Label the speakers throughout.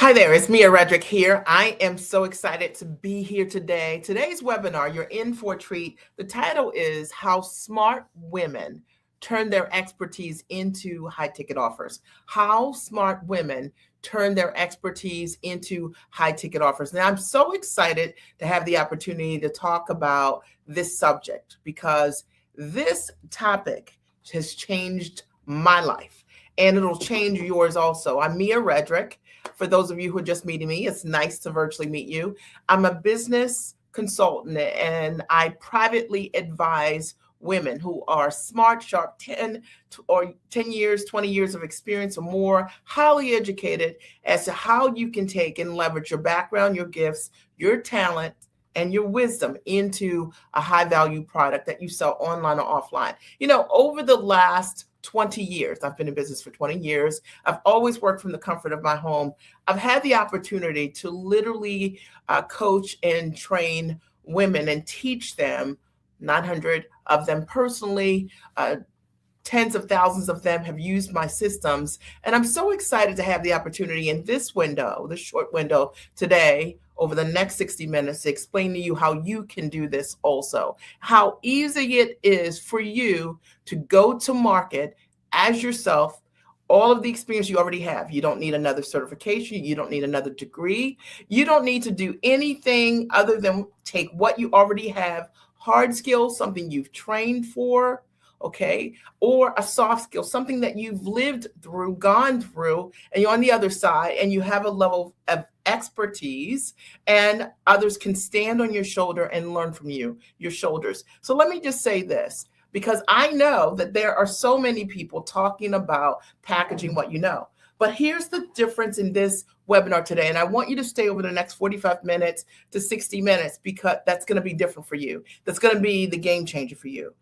Speaker 1: Hi there, it's Mia Redrick here. I am so excited to be here today. Today's webinar, you're in for a treat. The title is How Smart Women Turn Their Expertise into High Ticket Offers. How smart women turn their expertise into high ticket offers. Now, I'm so excited to have the opportunity to talk about this subject because this topic has changed my life and it'll change yours also. I'm Mia Redrick. For those of you who are just meeting me, it's nice to virtually meet you. I'm a business consultant and I privately advise women who are smart, sharp, 10 years, 20 years of experience or more, highly educated as to how you can take and leverage your background, your gifts, your talent, and your wisdom into a high value product that you sell online or offline. You know, over the last 20 years, I've been in business for 20 years. I've always worked from the comfort of my home. I've had the opportunity to literally coach and train women and teach them, 900 of them personally, tens of thousands of them have used my systems. And I'm so excited to have the opportunity in this window, this short window today, over the next 60 minutes to explain to you how you can do this also. How easy it is for you to go to market as yourself, all of the experience you already have. You don't need another certification. You don't need another degree. You don't need to do anything other than take what you already have, hard skills, something you've trained for, okay, or a soft skill, something that you've lived through, gone through, and you're on the other side and you have a level of expertise and others can stand on your shoulder and learn from you, your shoulders. So let me just say this, because I know that there are so many people talking about packaging what you know. But here's the difference in this webinar today. And I want you to stay over the next 45 minutes to 60 minutes because that's going to be different for you. That's going to be the game changer for you.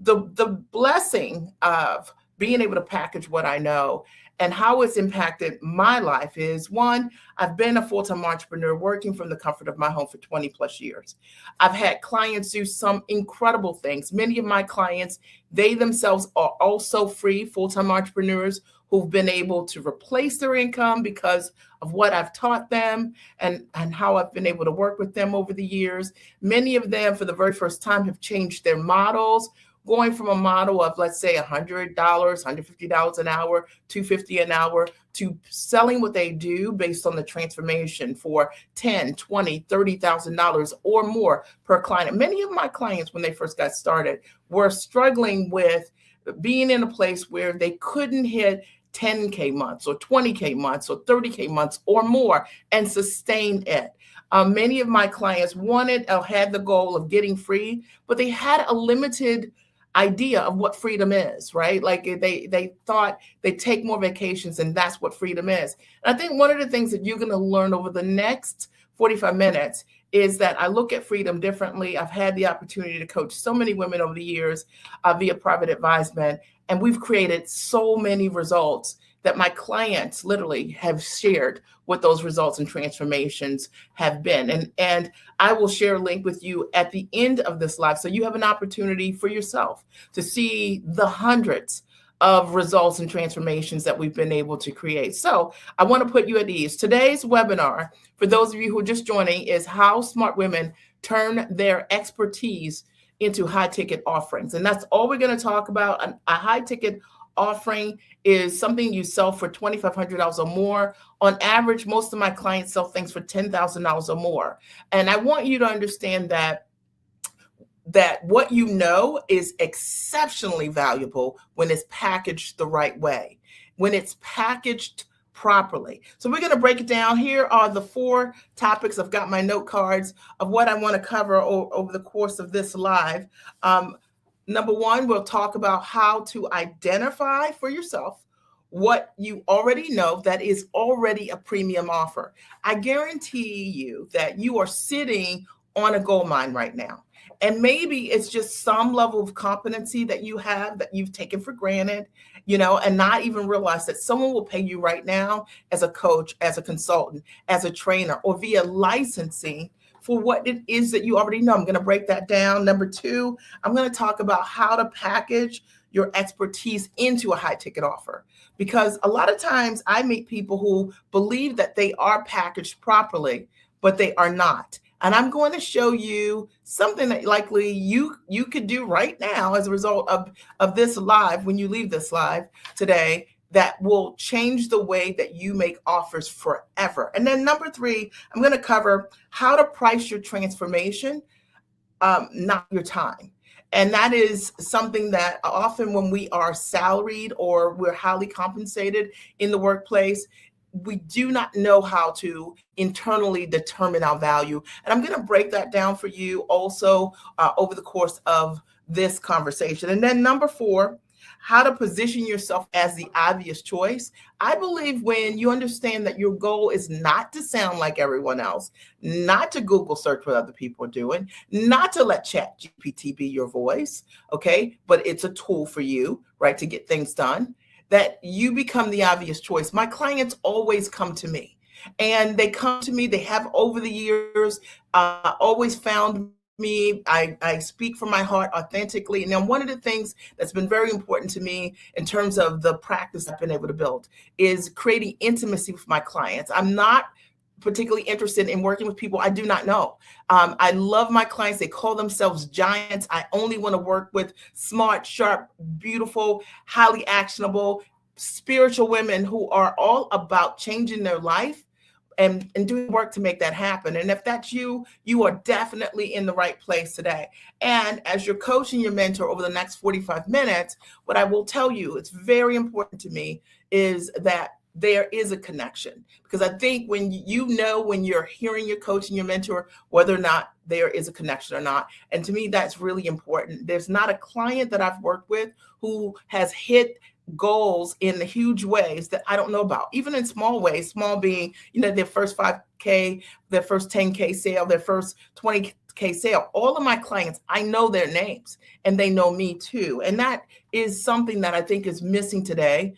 Speaker 1: The blessing of being able to package what I know and how it's impacted my life is, one, I've been a full-time entrepreneur working from the comfort of my home for 20 plus years. I've had clients do some incredible things. Many of my clients, they themselves are also free full-time entrepreneurs who've been able to replace their income because of what I've taught them and how I've been able to work with them over the years. Many of them, for the very first time, have changed their models, going from a model of, let's say, $100, $150 an hour, $250 an hour, to selling what they do based on the transformation for $10,000, $20,000, $30,000 or more per client. Many of my clients, when they first got started, were struggling with being in a place where they couldn't hit 10K months or 20K months or 30K months or more and sustain it. Many of my clients wanted or had the goal of getting free, but they had a limited idea of what freedom is, right? Like they thought they'd take more vacations and that's what freedom is. And I think one of the things that you're going to learn over the next 45 minutes is that I look at freedom differently. I've had the opportunity to coach so many women over the years via private advisement, and we've created so many results that my clients literally have shared what those results and transformations have been. And I will share a link with you at the end of this live so you have an opportunity for yourself to see the hundreds of results and transformations that we've been able to create. So I want to put you at ease. Today's webinar, for those of you who are just joining, is how smart women turn their expertise into high ticket offerings. And that's all we're going to talk about. A high ticket offering is something you sell for $2,500 or more. On average, most of my clients sell things for $10,000 or more. And I want you to understand that what you know is exceptionally valuable when it's packaged the right way, when it's packaged properly. So we're going to break it down. Here are the 4 topics. I've got my note cards of what I want to cover over the course of this live. Number 1, we'll talk about how to identify for yourself what you already know that is already a premium offer. I guarantee you that you are sitting on a gold mine right now. And maybe it's just some level of competency that you have that you've taken for granted, you know, and not even realize that someone will pay you right now as a coach, as a consultant, as a trainer, or via licensing for what it is that you already know. I'm going to break that down. Number 2, I'm going to talk about how to package your expertise into a high ticket offer. Because a lot of times I meet people who believe that they are packaged properly, but they are not. And I'm going to show you something that likely you could do right now as a result of this live, when you leave this live today, that will change the way that you make offers forever. And then number 3, I'm going to cover how to price your transformation, not your time. And that is something that often when we are salaried or we're highly compensated in the workplace, we do not know how to internally determine our value. And I'm going to break that down for you also over the course of this conversation. And then number 4, how to position yourself as the obvious choice. I believe when you understand that your goal is not to sound like everyone else, not to Google search what other people are doing, not to let ChatGPT be your voice, okay, but it's a tool for you, right, to get things done, that you become the obvious choice. My clients always come to me, and they come to me, they have over the years, always found me. I speak from my heart authentically. And then one of the things that's been very important to me in terms of the practice I've been able to build is creating intimacy with my clients. I'm not particularly interested in working with people I do not know. I love my clients. They call themselves giants. I only want to work with smart, sharp, beautiful, highly actionable, spiritual women who are all about changing their life and doing work to make that happen. And if that's you, you are definitely in the right place today. And as your coach and your mentor over the next 45 minutes, what I will tell you, it's very important to me, is that there is a connection. Because I think when when you're hearing your coach and your mentor, whether or not there is a connection or not. And to me, that's really important. There's not a client that I've worked with who has hit goals in the huge ways that I don't know about, even in small ways, small being, their first 5K, their first 10K sale, their first 20K sale. All of my clients, I know their names and they know me too. And that is something that I think is missing today.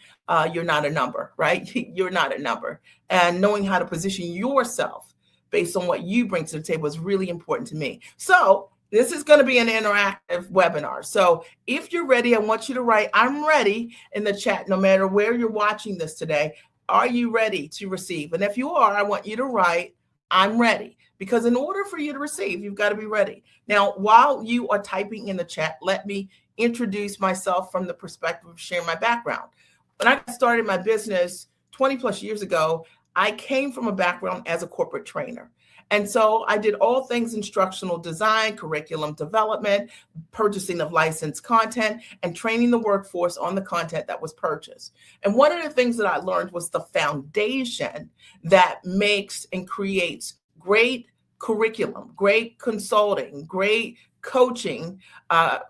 Speaker 1: You're not a number, right? You're not a number. And knowing how to position yourself based on what you bring to the table is really important to me. So this is going to be an interactive webinar. So if you're ready, I want you to write, "I'm ready," in the chat, no matter where you're watching this today. Are you ready to receive? And if you are, I want you to write, "I'm ready." Because in order for you to receive, you've got to be ready. Now, while you are typing in the chat, let me introduce myself from the perspective of sharing my background. When I started my business 20 plus years ago, I came from a background as a corporate trainer. And so I did all things instructional design, curriculum development, purchasing of licensed content, and training the workforce on the content that was purchased. And one of the things that I learned was the foundation that makes and creates great curriculum, great consulting, great coaching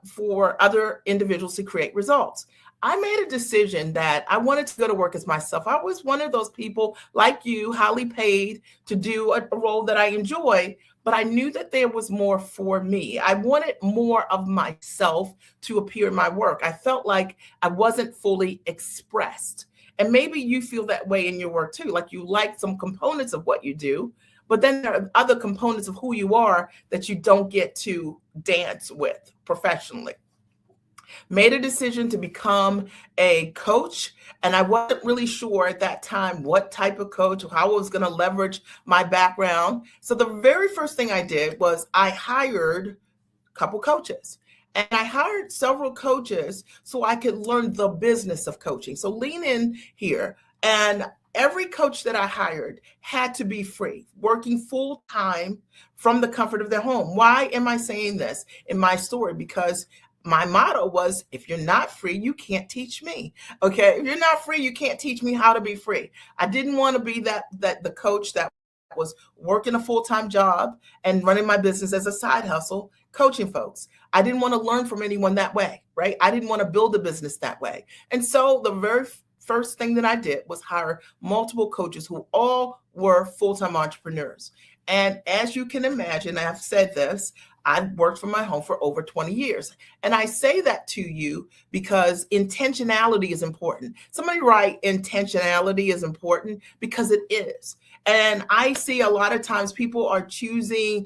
Speaker 1: for other individuals to create results. I made a decision that I wanted to go to work as myself. I was one of those people like you, highly paid to do a role that I enjoy, but I knew that there was more for me. I wanted more of myself to appear in my work. I felt like I wasn't fully expressed. And maybe you feel that way in your work too, like you like some components of what you do, but then there are other components of who you are that you don't get to dance with professionally. Made a decision to become a coach, and I wasn't really sure at that time what type of coach or how I was going to leverage my background. So the very first thing I did was I hired a couple coaches. And I hired several coaches so I could learn the business of coaching. So lean in here. And every coach that I hired had to be free, working full time from the comfort of their home. Why am I saying this in my story? Because my motto was, if you're not free, you can't teach me. Okay. If you're not free, you can't teach me how to be free. I didn't want to be that the coach that was working a full-time job and running my business as a side hustle, coaching folks. I didn't want to learn from anyone that way, right? I didn't want to build a business that way. And so the very first thing that I did was hire multiple coaches who all were full-time entrepreneurs. And as you can imagine, I've said this, I've worked from my home for over 20 years. And I say that to you because intentionality is important. Somebody write, intentionality is important, because it is. And I see a lot of times people are choosing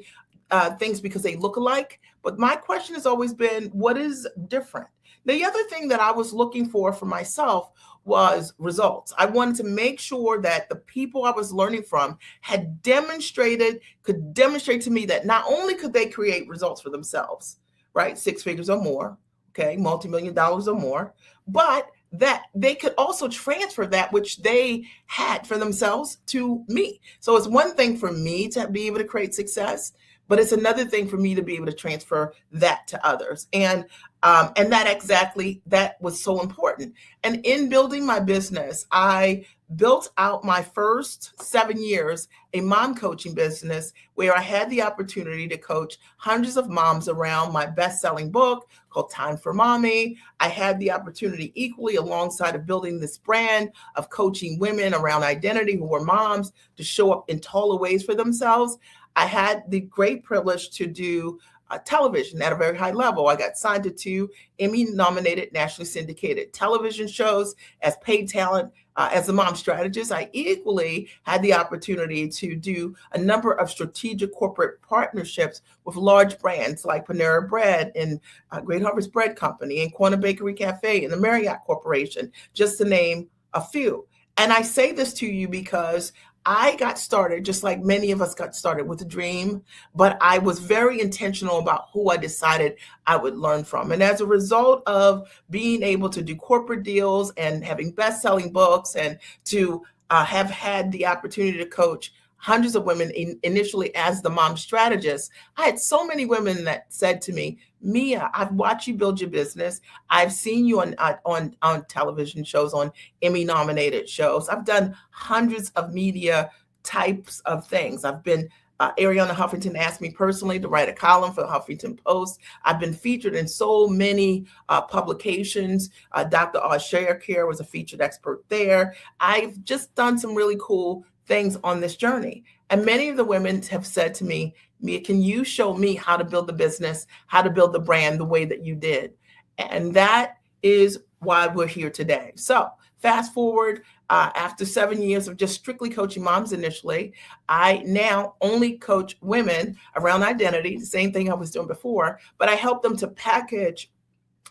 Speaker 1: things because they look alike. But my question has always been, what is different? The other thing that I was looking for myself was results. I wanted to make sure that the people I was learning from could demonstrate to me that not only could they create results for themselves, right? Six figures or more, okay, multi-million dollars or more, but that they could also transfer that which they had for themselves to me. So it's one thing for me to be able to create success, but it's another thing for me to be able to transfer that to others. And that was so important. And in building my business, I built out my first 7 years a mom coaching business where I had the opportunity to coach hundreds of moms around my best-selling book called Time for Mommy. I had the opportunity equally alongside of building this brand of coaching women around identity who were moms to show up in taller ways for themselves. I had the great privilege to do television at a very high level. I got signed to 2 Emmy-nominated, nationally syndicated television shows as paid talent. As a mom strategist, I equally had the opportunity to do a number of strategic corporate partnerships with large brands like Panera Bread and Great Harvest Bread Company and Corner Bakery Cafe and the Marriott Corporation, just to name a few. And I say this to you because I got started, just like many of us got started, with a dream, but I was very intentional about who I decided I would learn from. And as a result of being able to do corporate deals and having best-selling books and to have had the opportunity to coach hundreds of women initially as the mom strategist, I had so many women that said to me, Mia, I've watched you build your business. I've seen you on television shows, on Emmy-nominated shows. I've done hundreds of media types of things. I've been Ariana Huffington asked me personally to write a column for the Huffington Post. I've been featured in so many publications. Dr. Oz Care was a featured expert there. I've just done some really cool things on this journey. And many of the women have said to me, Mia, can you show me how to build the business, how to build the brand the way that you did? And that is why we're here today. So fast forward, after 7 years of just strictly coaching moms initially, I now only coach women around identity, the same thing I was doing before, but I help them to package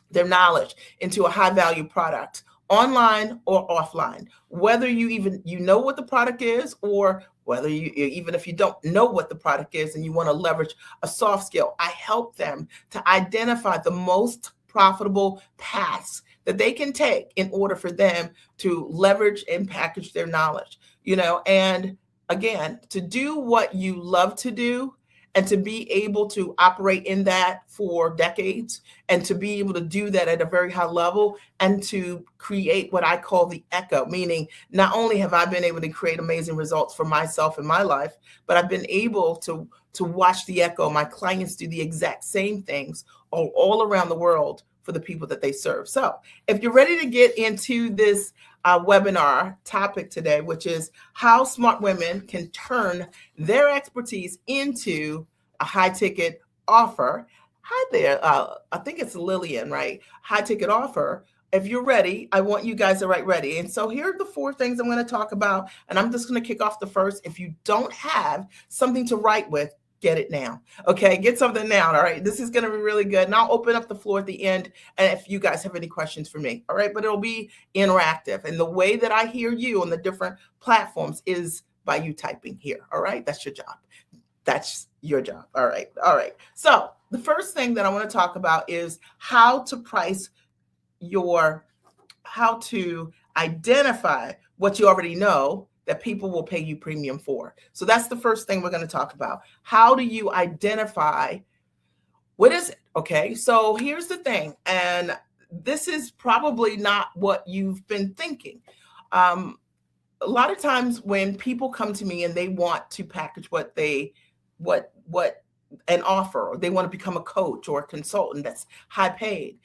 Speaker 1: their knowledge into a high value product, online or offline, whether you know what the product is, or whether even if you don't know what the product is and you want to leverage a soft skill, I help them to identify the most profitable paths that they can take in order for them to leverage and package their knowledge, and again, to do what you love to do and to be able to operate in that for decades and to be able to do that at a very high level and to create what I call the echo, meaning not only have I been able to create amazing results for myself in my life, but I've been able to watch the echo. My clients do the exact same things all around the world for the people that they serve. So if you're ready to get into this webinar topic today, which is how smart women can turn their expertise into a high ticket offer. Hi there. I think it's Lillian, right? High ticket offer. If you're ready, I want you guys to write ready. And so here are the 4 things I'm going to talk about. And I'm just going to kick off the first. If you don't have something to write with, get it now. Okay, get something now. All right, this is going to be really good. And I'll open up the floor at the end. And if you guys have any questions for me, all right, but it'll be interactive. And the way that I hear you on the different platforms is by you typing here. All right, that's your job. That's your job. All right. All right. So the first thing that I want to talk about is how to identify what you already know that people will pay you premium for. So that's the first thing we're going to talk about. How do you identify what is it? Okay, so here's the thing, and this is probably not what you've been thinking. A lot of times when people come to me and they want to package an offer, or they want to become a coach or a consultant that's high paid,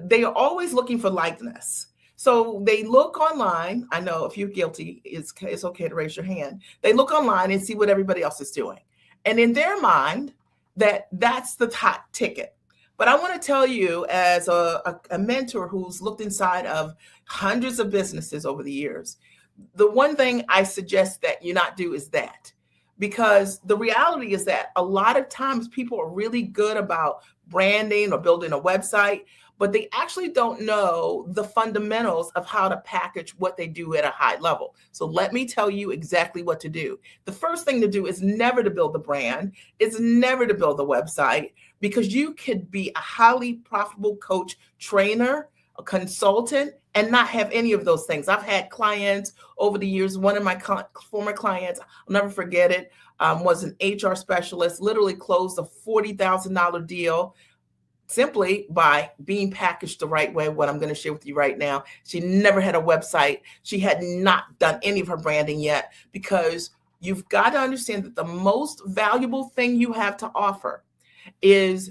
Speaker 1: they are always looking for likeness. So they look online. I know if you're guilty, it's okay to raise your hand. They look online and see what everybody else is doing. And in their mind, that's the hot ticket. But I want to tell you, as a mentor who's looked inside of hundreds of businesses over the years, the one thing I suggest that you not do is that. Because the reality is that a lot of times people are really good about branding or building a website, but they actually don't know the fundamentals of how to package what they do at a high level. So let me tell you exactly what to do. The first thing to do is never to build the brand. It's never to build the website, because you could be a highly profitable coach, trainer, a consultant, and not have any of those things. I've had clients over the years. One of my former clients, I'll never forget it, was an HR specialist, literally closed a $40,000 deal simply by being packaged the right way, what I'm going to share with you right now. She never had a website. She had not done any of her branding yet, because you've got to understand that the most valuable thing you have to offer is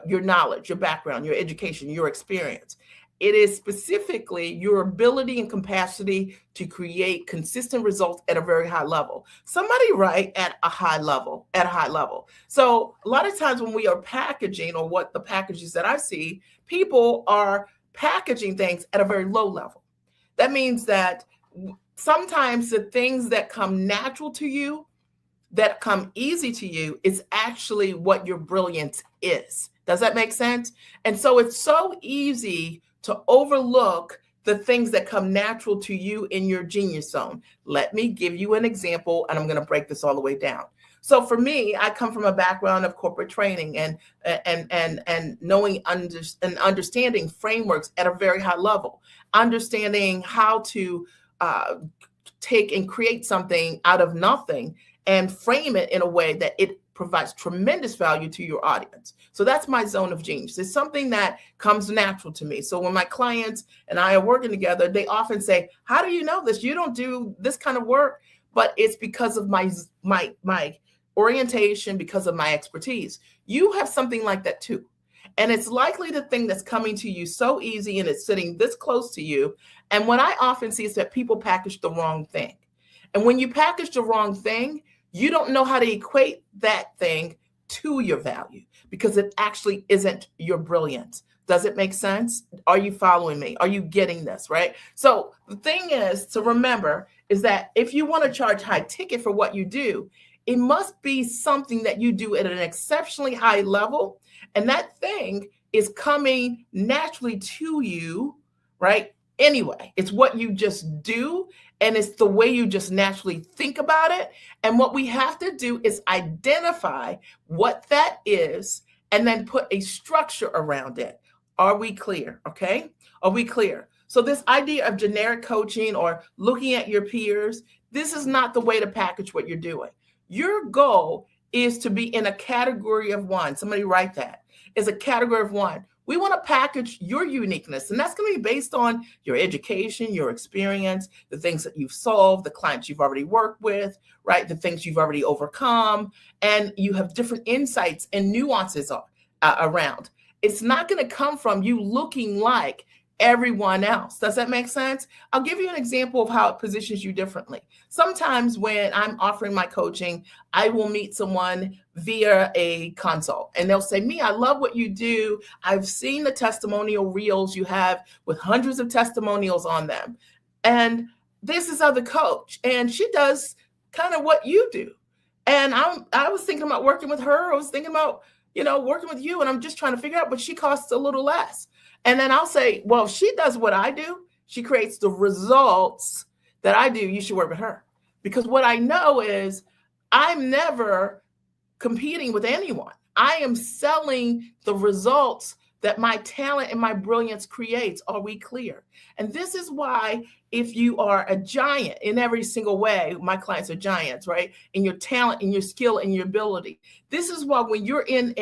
Speaker 1: your knowledge, your background, your education, your experience. It is specifically your ability and capacity to create consistent results at a very high level. Somebody write at a high level, So a lot of times when we are packaging, or what the packages that I see, people are packaging things at a very low level. That means that sometimes the things that come natural to you, that come easy to you, is actually what your brilliance is. Does that make sense? And so it's so easy to overlook the things that come natural to you in your genius zone. Let me give you an example, and I'm going to break this all the way down. So for me, I come from a background of corporate training and knowing and understanding frameworks at a very high level, understanding how to take and create something out of nothing and frame it in a way that it provides tremendous value to your audience. So that's my zone of genius. It's something that comes natural to me. So when my clients and I are working together, they often say, "How do you know this? You don't do this kind of work." But it's because of my orientation, because of my expertise. You have something like that too. And it's likely the thing that's coming to you so easy, and it's sitting this close to you. And what I often see is that people package the wrong thing. And when you package the wrong thing, you don't know how to equate that thing to your value, because it actually isn't your brilliance. Does it make sense? Are you following me? Are you getting this, right? So the thing is to remember is that if you want to charge high ticket for what you do, it must be something that you do at an exceptionally high level. And that thing is coming naturally to you, right? Anyway, it's what you just do, and it's the way you just naturally think about it. And what we have to do is identify what that is and then put a structure around it. Are we clear? Okay. Are we clear? So this idea of generic coaching or looking at your peers, this is not the way to package what you're doing. Your goal is to be in a category of one. Somebody write that. Is a category of one. We want to package your uniqueness, and that's going to be based on your education, your experience, the things that you've solved, the clients you've already worked with, right? The things you've already overcome, and you have different insights and nuances around. It's not going to come from you looking like everyone else. Does that make sense? I'll give you an example of how it positions you differently. Sometimes when I'm offering my coaching, I will meet someone via a consult, and they'll say, "Me, I love what you do. I've seen the testimonial reels you have with hundreds of testimonials on them. And this is other coach, and she does kind of what you do. And I was thinking about working with her. I was thinking about, working with you, and I'm just trying to figure out, but she costs a little less." And then I'll say, "Well, if she does what I do, she creates the results that I do, you should work with her." Because what I know is I'm never competing with anyone. I am selling the results that my talent and my brilliance creates. Are we clear? And this is why, if you are a giant in every single way, my clients are giants, right? In your talent, in your skill, and your ability. This is why when you're in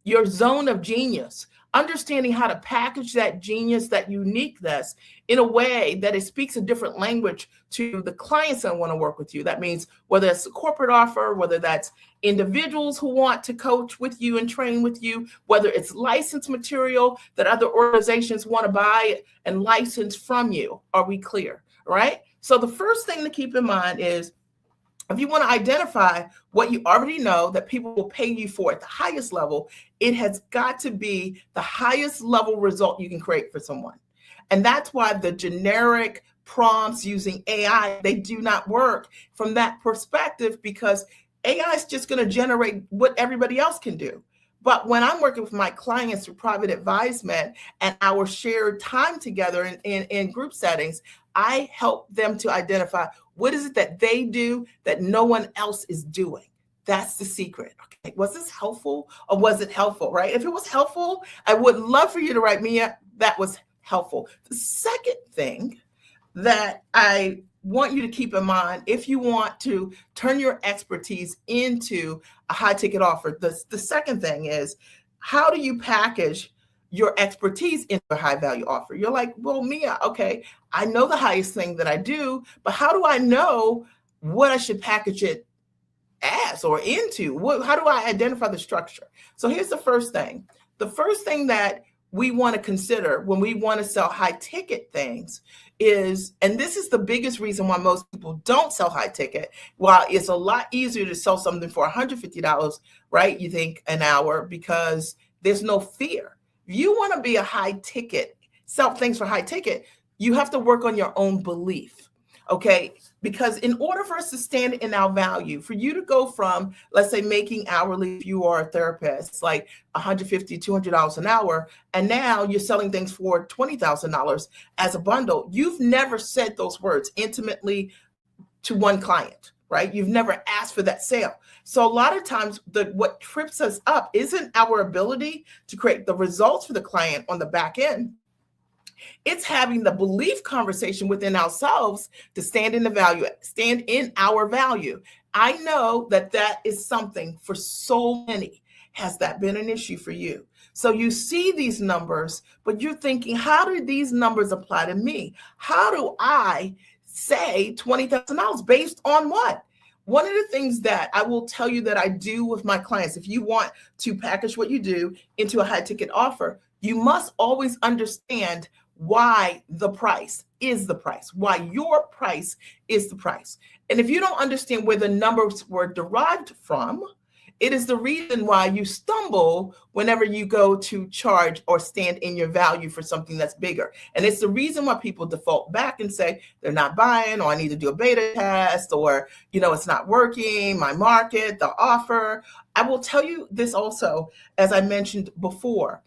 Speaker 1: your zone of genius, understanding how to package that genius, that uniqueness in a way that it speaks a different language to the clients that want to work with you. That means whether it's a corporate offer, whether that's individuals who want to coach with you and train with you, whether it's licensed material that other organizations want to buy and license from you. Are we clear? Right? So the first thing to keep in mind is, if you want to identify what you already know that people will pay you for at the highest level, it has got to be the highest level result you can create for someone. And that's why the generic prompts using AI, they do not work from that perspective, because AI is just going to generate what everybody else can do. But when I'm working with my clients through private advisement and our shared time together in group settings, I help them to identify what is it that they do that no one else is doing. That's the secret. Okay, was this helpful or was it helpful, right? If it was helpful, I would love for you to write me up. That was helpful. The second thing that I want you to keep in mind, if you want to turn your expertise into a high ticket offer, the second thing is, how do you package your expertise into a high value offer? You're like, well, Mia, okay, I know the highest thing that I do, but how do I know what I should package it as or into? How do I identify the structure? So here's the first thing. The first thing that we want to consider when we want to sell high ticket things is, and this is the biggest reason why most people don't sell high ticket, while it's a lot easier to sell something for $150, right? You think an hour, because there's no fear. If you want to be a high ticket, sell things for high ticket, you have to work on your own belief. Okay, because in order for us to stand in our value, for you to go from, let's say, making hourly, if you are a therapist, like $150, $200 an hour, and now you're selling things for $20,000 as a bundle, you've never said those words intimately to one client, right? You've never asked for that sale. So a lot of times what trips us up isn't our ability to create the results for the client on the back end. It's having the belief conversation within ourselves to stand in our value. I know that is something for so many. Has that been an issue for you? So you see these numbers, but you're thinking, how do these numbers apply to me? How do I say $20,000 based on what? One of the things that I will tell you that I do with my clients, if you want to package what you do into a high ticket offer, you must always understand why the price is the price, why your price is the price. And if you don't understand where the numbers were derived from, it is the reason why you stumble whenever you go to charge or stand in your value for something that's bigger. And it's the reason why people default back and say they're not buying, or I need to do a beta test, or, it's not working, my market, the offer. I will tell you this also, as I mentioned before,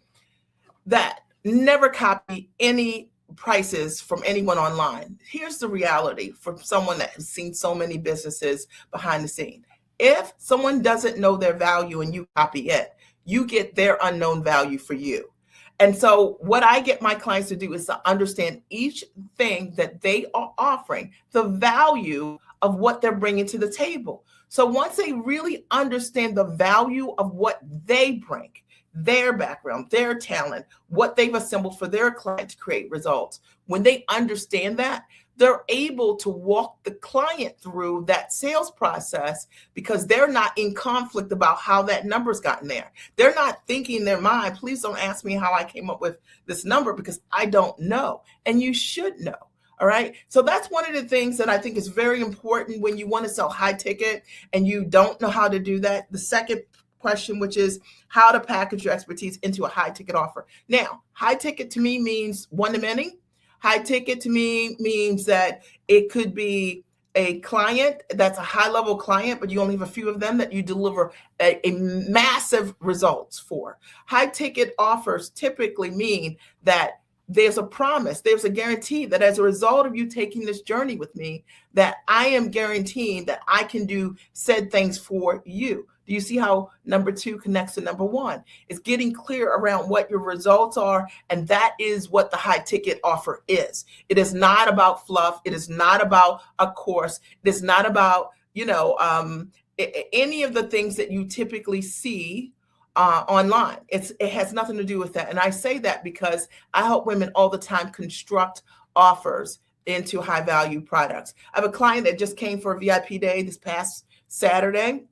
Speaker 1: that never copy any prices from anyone online. Here's the reality for someone that has seen so many businesses behind the scene. If someone doesn't know their value and you copy it, you get their unknown value for you. And so what I get my clients to do is to understand each thing that they are offering, the value of what they're bringing to the table. So once they really understand the value of what they bring, their background, their talent, what they've assembled for their client to create results. When they understand that, they're able to walk the client through that sales process because they're not in conflict about how that number's gotten there. They're not thinking in their mind, please don't ask me how I came up with this number because I don't know. And you should know. All right. So that's one of the things that I think is very important when you want to sell high ticket and you don't know how to do that. The second question, which is how to package your expertise into a high ticket offer. Now, high ticket to me means one to many. High ticket to me means that it could be a client that's a high level client, but you only have a few of them that you deliver a massive results for. High ticket offers typically mean that there's a promise, there's a guarantee that as a result of you taking this journey with me, that I am guaranteeing that I can do said things for you. Do you see how number 2 connects to number 1? It's getting clear around what your results are, and that is what the high ticket offer is. It is not about fluff. It is not about a course. It is not about, any of the things that you typically see online. It has nothing to do with that. And I say that because I help women all the time construct offers into high value products. I have a client that just came for a VIP day this past Saturday.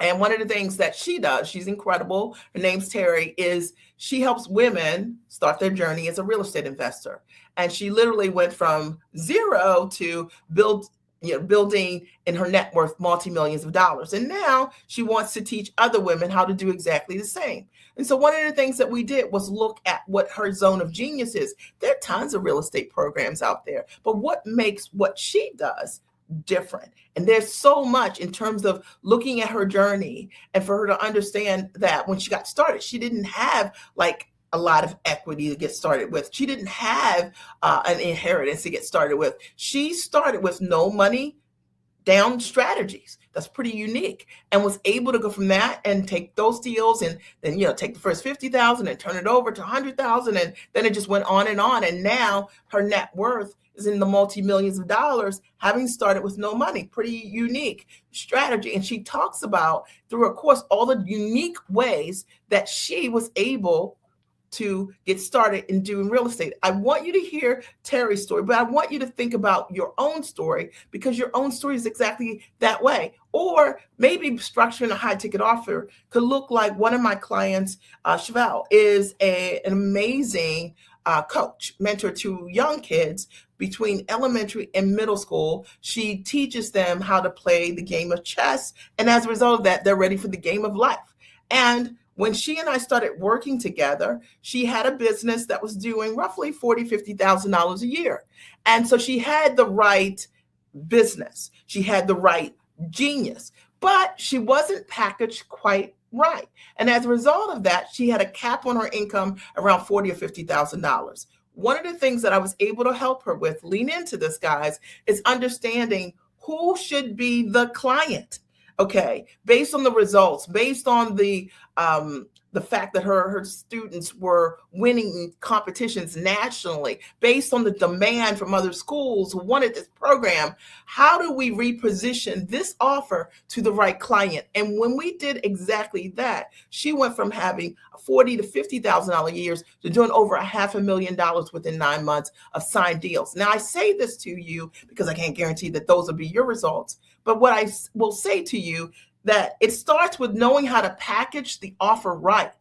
Speaker 1: And one of the things that she does, she's incredible, her name's Terry, is she helps women start their journey as a real estate investor. And she literally went from zero to building in her net worth multi-millions of dollars. And now she wants to teach other women how to do exactly the same. And so one of the things that we did was look at what her zone of genius is. There are tons of real estate programs out there, but what makes what she does different. And there's so much in terms of looking at her journey and for her to understand that when she got started, she didn't have like a lot of equity to get started with. She didn't have an inheritance to get started with. She started with no money down strategies. That's pretty unique, and was able to go from that and take those deals and then take the first 50,000 and turn it over to 100,000, and then it just went on. And now her net worth is in the multi-millions of dollars, having started with no money. Pretty unique strategy. And she talks about through her course all the unique ways that she was able to get started in doing real estate. I want you to hear Terry's story, but I want you to think about your own story, because your own story is exactly that way. Or maybe structuring a high ticket offer could look like one of my clients, Chevelle, is an amazing coach, mentor to young kids between elementary and middle school. She teaches them how to play the game of chess. And as a result of that, they're ready for the game of life. And when she and I started working together, she had a business that was doing roughly $40,000, $50,000 a year. And so she had the right business. She had the right genius, but she wasn't packaged quite right. And as a result of that, she had a cap on her income around $40,000 or $50,000. One of the things that I was able to help her with, lean into this, guys, is understanding who should be the client. Okay, based on the results, based on the fact that her students were winning competitions nationally, based on the demand from other schools who wanted this program, how do we reposition this offer to the right client? And when we did exactly that, she went from having $40,000 to $50,000 years to doing over $500,000 within 9 months of signed deals. Now, I say this to you because I can't guarantee that those will be your results. But what I will say to you, that it starts with knowing how to package the offer right.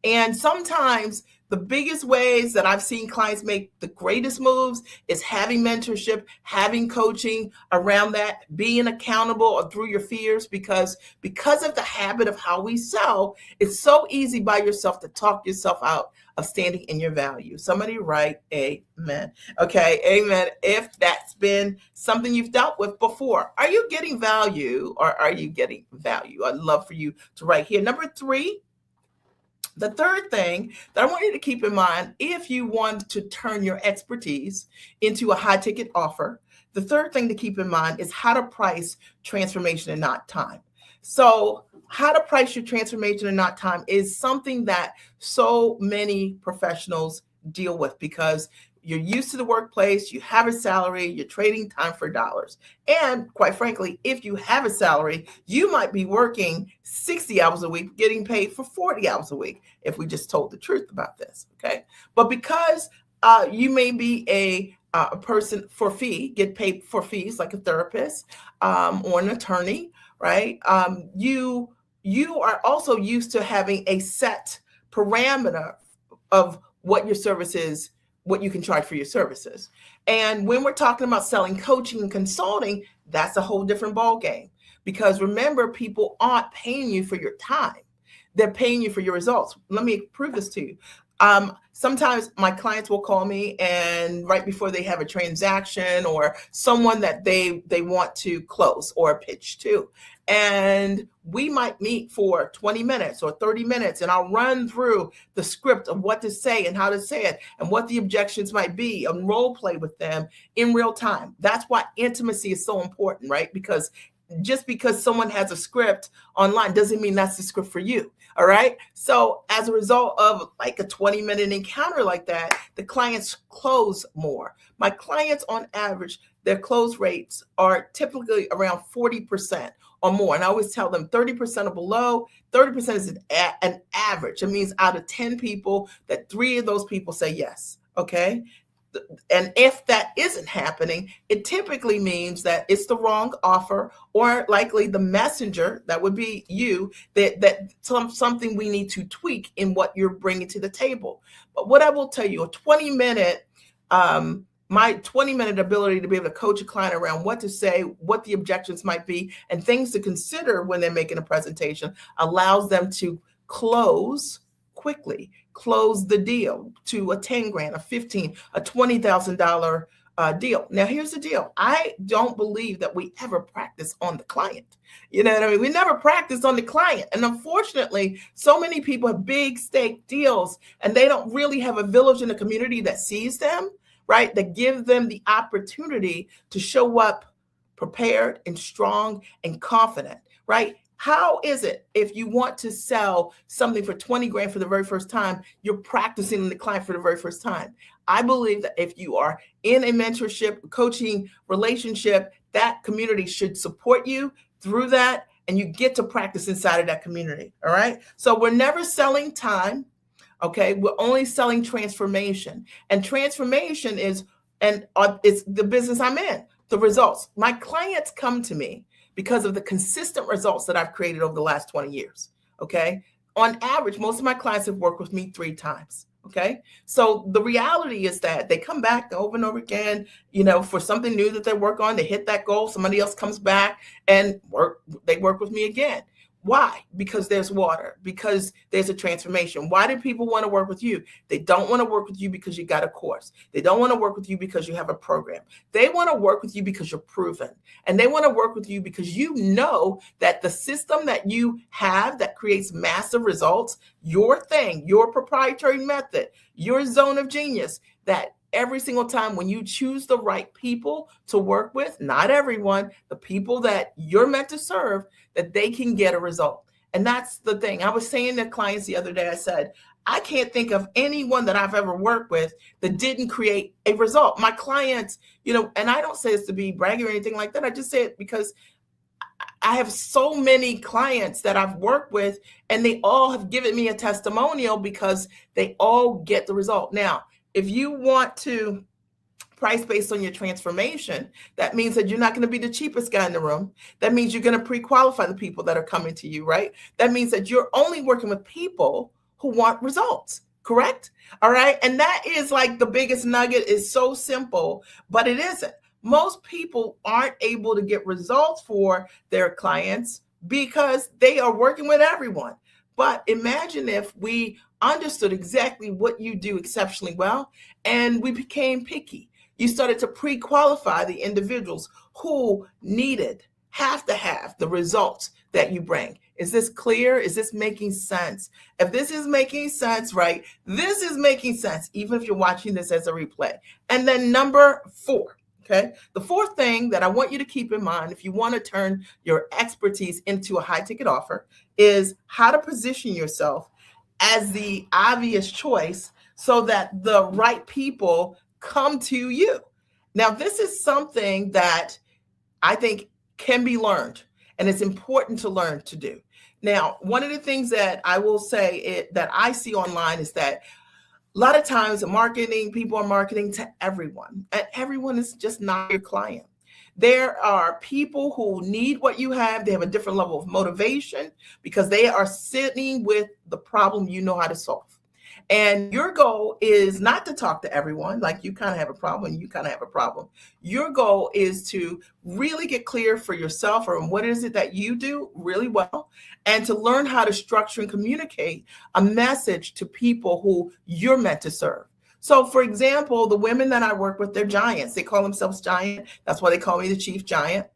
Speaker 1: And sometimes the biggest ways that I've seen clients make the greatest moves is having mentorship, having coaching around that, being accountable or through your fears, because of the habit of how we sell, it's so easy by yourself to talk yourself out of standing in your value. Somebody write amen. Okay, amen. If that's been something you've dealt with before, are you getting value or are you getting value? I'd love for you to write here. Number 3, the third thing that I want you to keep in mind, if you want to turn your expertise into a high ticket offer, the third thing to keep in mind is how to price transformation and not time. So how to price your transformation and not time is something that so many professionals deal with, because you're used to the workplace, you have a salary, you're trading time for dollars. And quite frankly, if you have a salary, you might be working 60 hours a week, getting paid for 40 hours a week, if we just told the truth about this, okay? But because you may be a person for fee, get paid for fees like a therapist or an attorney, right? You are also used to having a set parameter of what your service is, what you can charge for your services. And when we're talking about selling coaching and consulting, that's a whole different ballgame. Because remember, people aren't paying you for your time. They're paying you for your results. Let me prove this to you. Sometimes my clients will call me, and right before they have a transaction or someone that they want to close or pitch to, and we might meet for 20 minutes or 30 minutes, and I'll run through the script of what to say and how to say it and what the objections might be, and role play with them in real time. That's why intimacy is so important, right? Because just because someone has a script online doesn't mean that's the script for you. All right. So as a result of like a 20-minute encounter like that, the clients close more. My clients on average, their close rates are typically around 40% or more. And I always tell them 30% or below. 30% is an average. It means out of 10 people, that 3 of those people say yes. Okay. And if that isn't happening, it typically means that it's the wrong offer, or likely the messenger, that would be you, that something we need to tweak in what you're bringing to the table. But what I will tell you, my 20-minute ability to be able to coach a client around what to say, what the objections might be, and things to consider when they're making a presentation allows them to close quickly, close the deal to a 10 grand, a 15, a $20,000 deal. Now, here's the deal. I don't believe that we ever practice on the client. You know what I mean? We never practice on the client. And unfortunately, so many people have big stake deals and they don't really have a village in the community that sees them, right? That give them the opportunity to show up prepared and strong and confident, right? How is it if you want to sell something for 20 grand for the very first time, you're practicing the client for the very first time? I believe that if you are in a mentorship, coaching relationship, that community should support you through that, and you get to practice inside of that community. All right. So we're never selling time. Okay. We're only selling transformation. And transformation is, and it's the business I'm in, the results. My clients come to me because of the consistent results that I've created over the last 20 years. Okay. On average, most of my clients have worked with me 3 times. Okay. So the reality is that they come back over and over again, you know, for something new that they work on, they hit that goal, somebody else comes back and they work with me again. Why? Because there's water, because there's a transformation. Why do people want to work with you? They don't want to work with you because you got a course. They don't want to work with you because you have a program. They want to work with you because you're proven. And they want to work with you because you know that the system that you have that creates massive results, your thing, your proprietary method, your zone of genius, that every single time when you choose the right people to work with, not everyone, the people that you're meant to serve, that they can get a result. And that's the thing. I was saying to clients the other day, I said, I can't think of anyone that I've ever worked with that didn't create a result. My clients, you know, and I don't say this to be bragging or anything like that. I just say it because I have so many clients that I've worked with, and they all have given me a testimonial because they all get the result. Now, if you want to price based on your transformation, that means that you're not going to be the cheapest guy in the room. That means you're going to pre-qualify the people that are coming to you, right? That means that you're only working with people who want results, correct? All right. And that is like the biggest nugget. Is so simple, but it isn't. Most people aren't able to get results for their clients because they are working with everyone. But imagine if we understood exactly what you do exceptionally well and we became picky. You started to pre-qualify the individuals who have to have the results that you bring. Is this clear? Is this making sense? If this is making sense, right, this is making sense, even if you're watching this as a replay. And then number 4, okay, the 4th thing that I want you to keep in mind if you want to turn your expertise into a high ticket offer is how to position yourself as the obvious choice so that the right people come to you. Now, this is something that I think can be learned, and it's important to learn to do. Now, one of the things that I will say that I see online is that a lot of times people are marketing to everyone, and everyone is just not your client. There are people who need what you have. They have a different level of motivation because they are sitting with the problem you know how to solve. And your goal is not to talk to everyone, like you kind of have a problem, you kind of have a problem. Your goal is to really get clear for yourself on what is it that you do really well, and to learn how to structure and communicate a message to people who you're meant to serve. So, for example, the women that I work with, they're giants. They call themselves giant. That's why they call me the Chief Giant.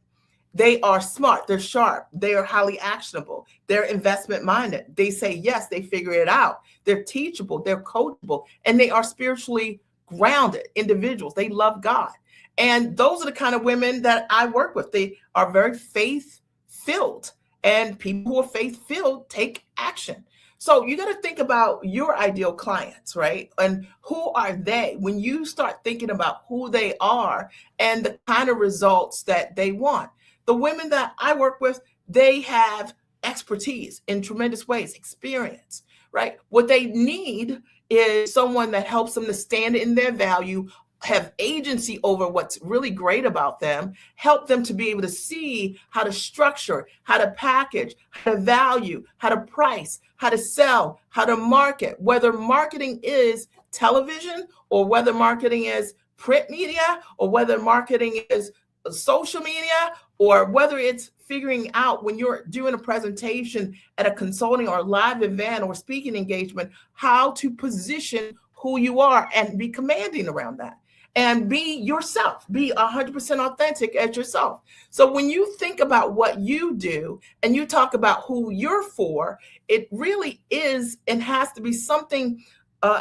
Speaker 1: They are smart. They're sharp. They are highly actionable. They're investment minded. They say yes. They figure it out. They're teachable. They're coachable. And they are spiritually grounded individuals. They love God. And those are the kind of women that I work with. They are very faith filled. And people who are faith filled take action. So you got to think about your ideal clients, right? And who are they? When you start thinking about who they are and the kind of results that they want. The women that I work with, they have expertise in tremendous ways, experience, right? What they need is someone that helps them to stand in their value, have agency over what's really great about them, help them to be able to see how to structure, how to package, how to value, how to price, how to sell, how to market, whether marketing is television or whether marketing is print media or whether marketing is social media or whether it's figuring out when you're doing a presentation at a consulting or live event or speaking engagement, how to position who you are and be commanding around that. and be yourself, be 100% authentic as yourself. So when you think about what you do and you talk about who you're for, it really is and has to be something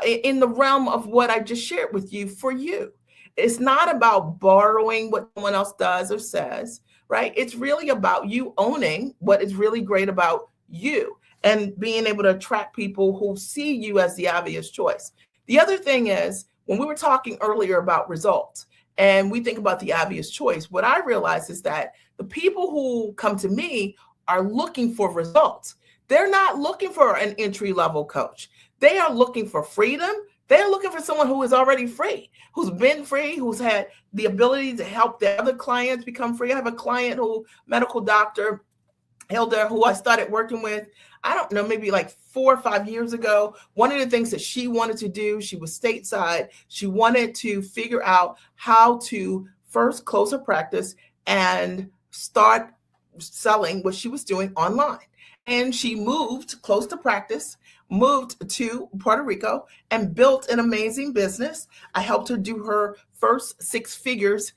Speaker 1: in the realm of what I just shared with you for you. It's not about borrowing what someone else does or says, right? It's really about you owning what is really great about you and being able to attract people who see you as the obvious choice. The other thing is, when we were talking earlier about results and we think about the obvious choice, what I realize is that the people who come to me are looking for results. They're not looking for an entry level coach. They are looking for freedom. They're looking for someone who is already free, who's been free, who's had the ability to help their other clients become free. I have a client medical doctor, Hilda, who I started working with, I don't know, maybe like 4 or 5 years ago. One of the things that she wanted to do, she was stateside. She wanted to figure out how to first close her practice and start selling what she was doing online. And she moved close to practice, moved to Puerto Rico, and built an amazing business. I helped her do her first 6 figures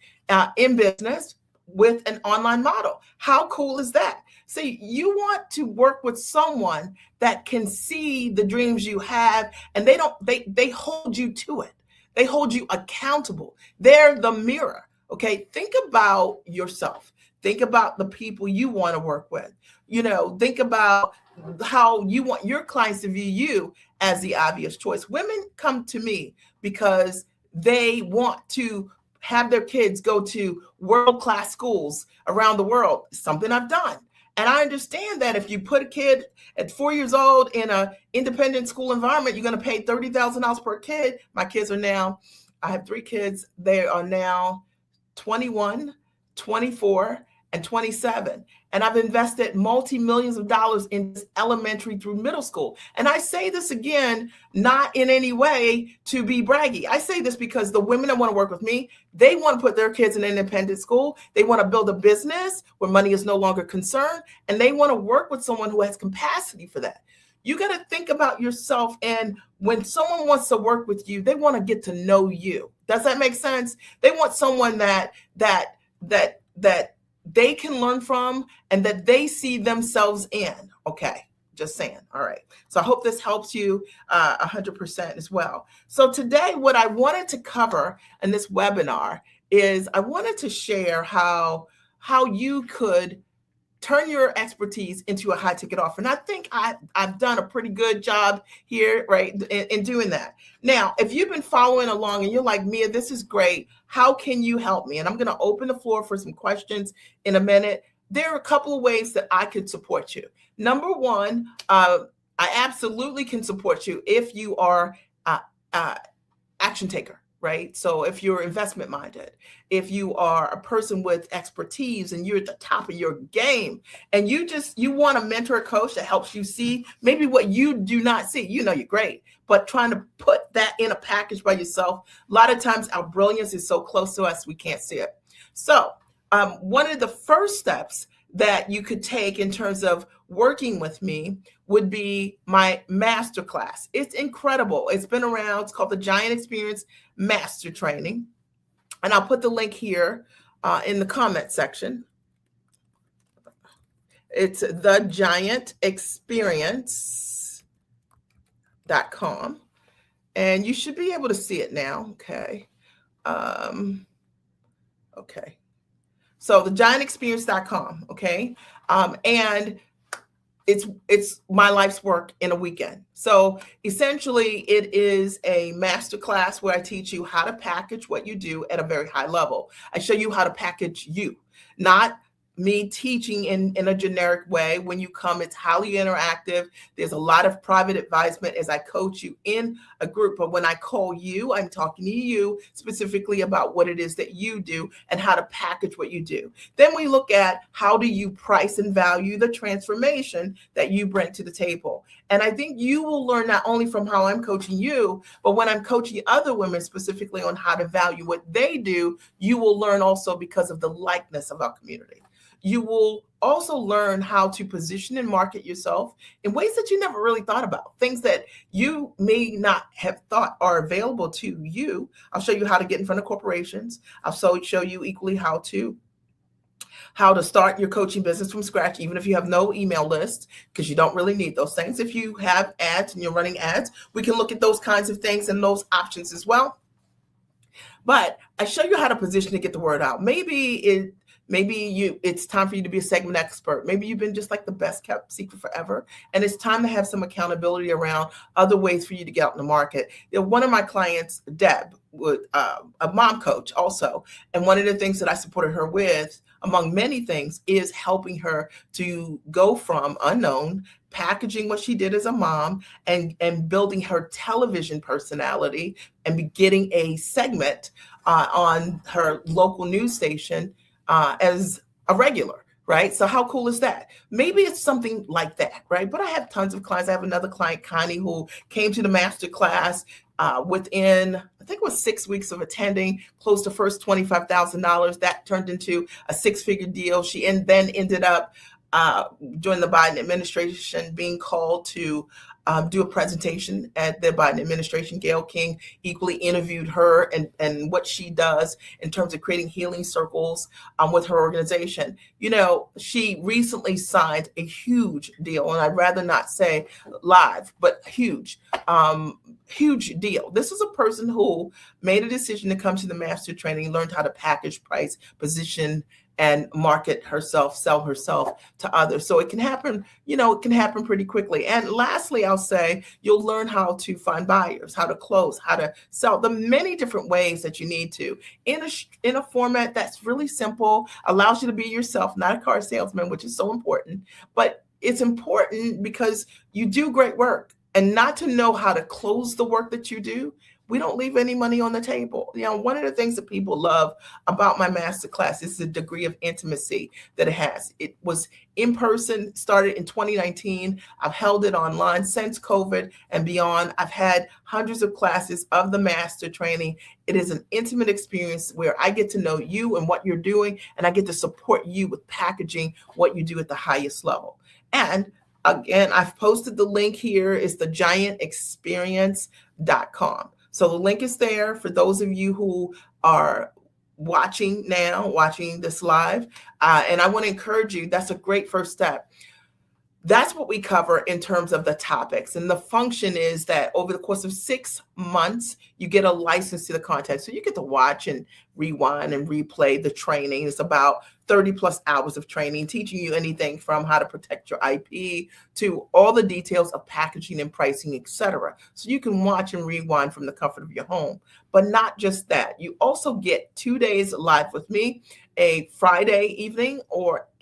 Speaker 1: in business with an online model. How cool is that? See, you want to work with someone that can see the dreams you have, and they hold you to it. They hold you accountable. They're the mirror. Okay. Think about yourself. Think about the people you want to work with. Think about how you want your clients to view you as the obvious choice. Women come to me because they want to have their kids go to world-class schools around the world, something I've done. And I understand that if you put a kid at 4 years old in an independent school environment, you're going to pay $30,000 per kid. My kids are now, I have 3 kids. They are now 21, 24, and 27. And I've invested multi-millions of dollars in elementary through middle school. And I say this again, not in any way to be braggy. I say this because the women that want to work with me, they want to put their kids in an independent school. They want to build a business where money is no longer concerned. And they want to work with someone who has capacity for that. You got to think about yourself. And when someone wants to work with you, they want to get to know you. Does that make sense? They want someone that they can learn from and that they see themselves in. Okay, just saying. All right. So I hope this helps you 100% as well. So today, what I wanted to cover in this webinar is I wanted to share how you could turn your expertise into a high ticket offer. And I think I've done a pretty good job here, right, in doing that. Now, if you've been following along and you're like, Mia, this is great. How can you help me? And I'm going to open the floor for some questions in a minute. There are a couple of ways that I could support you. Number one, I absolutely can support you if you are action taker. Right? So if you're investment minded, if you are a person with expertise and you're at the top of your game and you want a mentor or coach that helps you see maybe what you do not see, you're great, but trying to put that in a package by yourself, a lot of times our brilliance is so close to us, we can't see it. So one of the first steps that you could take in terms of working with me would be my masterclass. It's incredible. It's been around. It's called the Giant Experience Master Training. And I'll put the link here in the comment section. It's thegiantexperience.com. And you should be able to see it now. Okay. Okay. So thegiantexperience.com. Okay. And it's my life's work in a weekend. So essentially it is a masterclass where I teach you how to package what you do at a very high level. I show you how to package you, not me teaching in a generic way. When you come, it's highly interactive. There's a lot of private advisement as I coach you in a group. But when I call you, I'm talking to you specifically about what it is that you do and how to package what you do. Then we look at how do you price and value the transformation that you bring to the table. And I think you will learn not only from how I'm coaching you, but when I'm coaching other women specifically on how to value what they do, you will learn also because of the likeness of our community. You will also learn how to position and market yourself in ways that you never really thought about, things that you may not have thought are available to you. I'll show you how to get in front of corporations. I'll show you equally how to start your coaching business from scratch, even if you have no email list, because you don't really need those things. If you have ads and you're running ads, we can look at those kinds of things and those options as well. But I show you how to position to get the word out. Maybe it's time for you to be a segment expert. Maybe you've been just like the best kept secret forever, and it's time to have some accountability around other ways for you to get out in the market. One of my clients, Deb, a mom coach also, and one of the things that I supported her with, among many things, is helping her to go from unknown, packaging what she did as a mom, and building her television personality, and be getting a segment on her local news station as a regular, right? So how cool is that? Maybe it's something like that, right? But I have tons of clients. I have another client, Connie, who came to the master class within, I think it was 6 weeks of attending, closed the first $25,000. That turned into a six-figure deal. She then ended up during the Biden administration being called to do a presentation at the Biden administration. Gayle King equally interviewed her and what she does in terms of creating healing circles with her organization. You know, she recently signed a huge deal, and I'd rather not say live, but huge deal. This is a person who made a decision to come to the master training, learned how to package, price, position, and market herself, sell herself to others. So it can happen, it can happen pretty quickly. And lastly, I'll say you'll learn how to find buyers, how to close, how to sell, the many different ways that you need to in a format that's really simple, allows you to be yourself, not a car salesman, which is so important. But it's important because you do great work, and not to know how to close the work that you do, we don't leave any money on the table. One of the things that people love about my masterclass is the degree of intimacy that it has. It was in person, started in 2019. I've held it online since COVID and beyond. I've had hundreds of classes of the master training. It is an intimate experience where I get to know you and what you're doing, and I get to support you with packaging what you do at the highest level. And again, I've posted the link here. It's thegiantexperience.com. So the link is there for those of you who are watching this live. And I want to encourage you, that's a great first step. That's what we cover in terms of the topics. And the function is that over the course of 6 months, you get a license to the content. So you get to watch and rewind and replay the training. It's about 30 plus hours of training, teaching you anything from how to protect your IP to all the details of packaging and pricing, etc. So you can watch and rewind from the comfort of your home. But not just that, you also get 2 days live with me, a Friday evening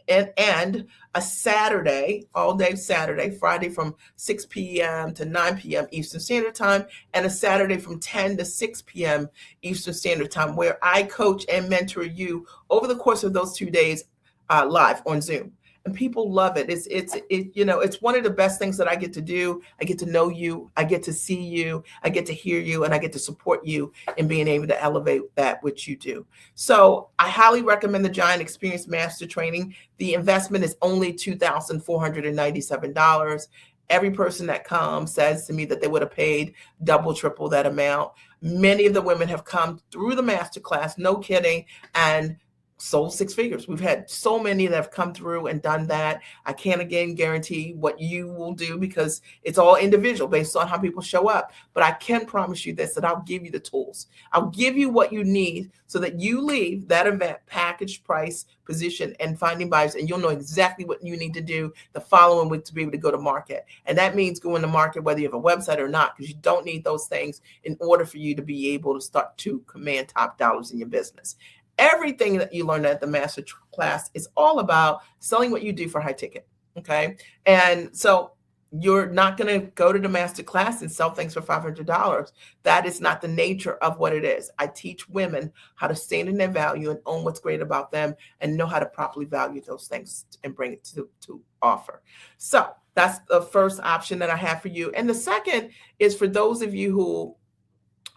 Speaker 1: and a Saturday, all day Saturday, Friday from 6 p.m. to 9 p.m. Eastern Standard Time, and a Saturday from 10 to 6 p.m. Eastern Standard Time, where I coach and mentor you over the course of those 2 days live on Zoom. And people love it. It's one of the best things that I get to do. I get to know you, I get to see you, I get to hear you, and I get to support you in being able to elevate that which you do. So I highly recommend the Giant Experience Master Training. The investment is only $2,497. Every person that comes says to me that they would have paid double, triple that amount. Many of the women have come through the masterclass, no kidding, and sold 6 figures. We've had so many that have come through and done that. I can't again guarantee what you will do because it's all individual based on how people show up. But I can promise you this, that I'll give you the tools. I'll give you what you need so that you leave that event package, price, position, and finding buyers, and you'll know exactly what you need to do the following week to be able to go to market. And that means going to market whether you have a website or not, because you don't need those things in order for you to be able to start to command top dollars in your business. Everything that you learn at the master class is all about selling what you do for high ticket. Okay. And so you're not going to go to the master class and sell things for $500. That is not the nature of what it is. I teach women how to stand in their value and own what's great about them and know how to properly value those things and bring it to offer. So that's the first option that I have for you. And the second is for those of you who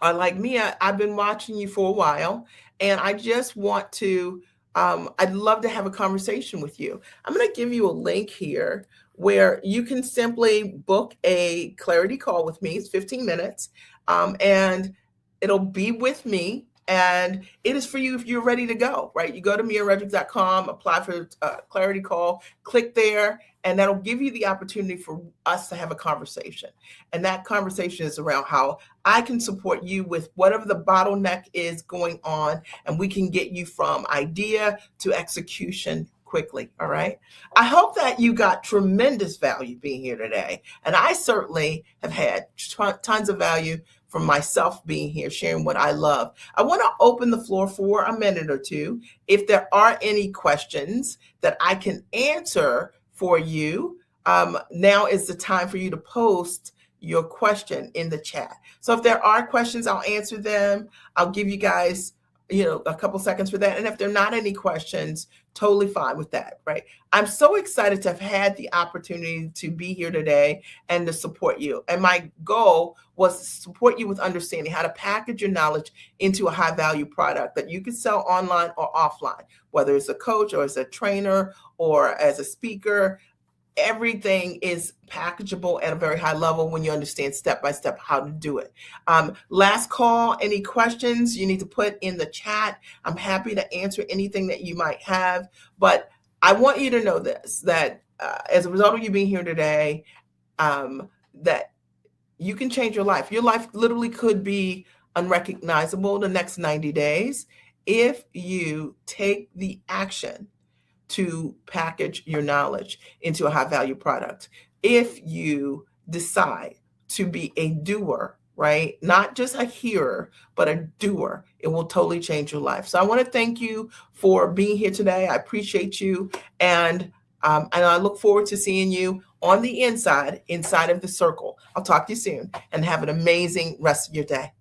Speaker 1: are like me. I've been watching you for a while, and I just want to I'd love to have a conversation with you. I'm going to give you a link here where you can simply book a clarity call with me. It's 15 minutes, and it'll be with me. And it is for you if you're ready to go, right? You go to miaredrick.com, apply for a clarity call, click there, and that'll give you the opportunity for us to have a conversation. And that conversation is around how I can support you with whatever the bottleneck is going on, and we can get you from idea to execution quickly. All right. I hope that you got tremendous value being here today. And I certainly have had tons of value from myself being here, sharing what I love. I want to open the floor for a minute or two. If there are any questions that I can answer for you, now is the time for you to post your question in the chat. So if there are questions, I'll answer them. I'll give you guys, a couple seconds for that. And if there are not any questions, totally fine with that, right? I'm so excited to have had the opportunity to be here today and to support you. And my goal was to support you with understanding how to package your knowledge into a high value product that you can sell online or offline, whether it's a coach or as a trainer or as a speaker. Everything is packageable at a very high level when you understand step by step how to do it. Last call, any questions you need to put in the chat. I'm happy to answer anything that you might have, but I want you to know this, that as a result of you being here today, that you can change your life. Your life literally could be unrecognizable the next 90 days if you take the action to package your knowledge into a high value product. If you decide to be a doer, right? Not just a hearer, but a doer, it will totally change your life. So I want to thank you for being here today. I appreciate you. And I look forward to seeing you on the inside of the circle. I'll talk to you soon and have an amazing rest of your day.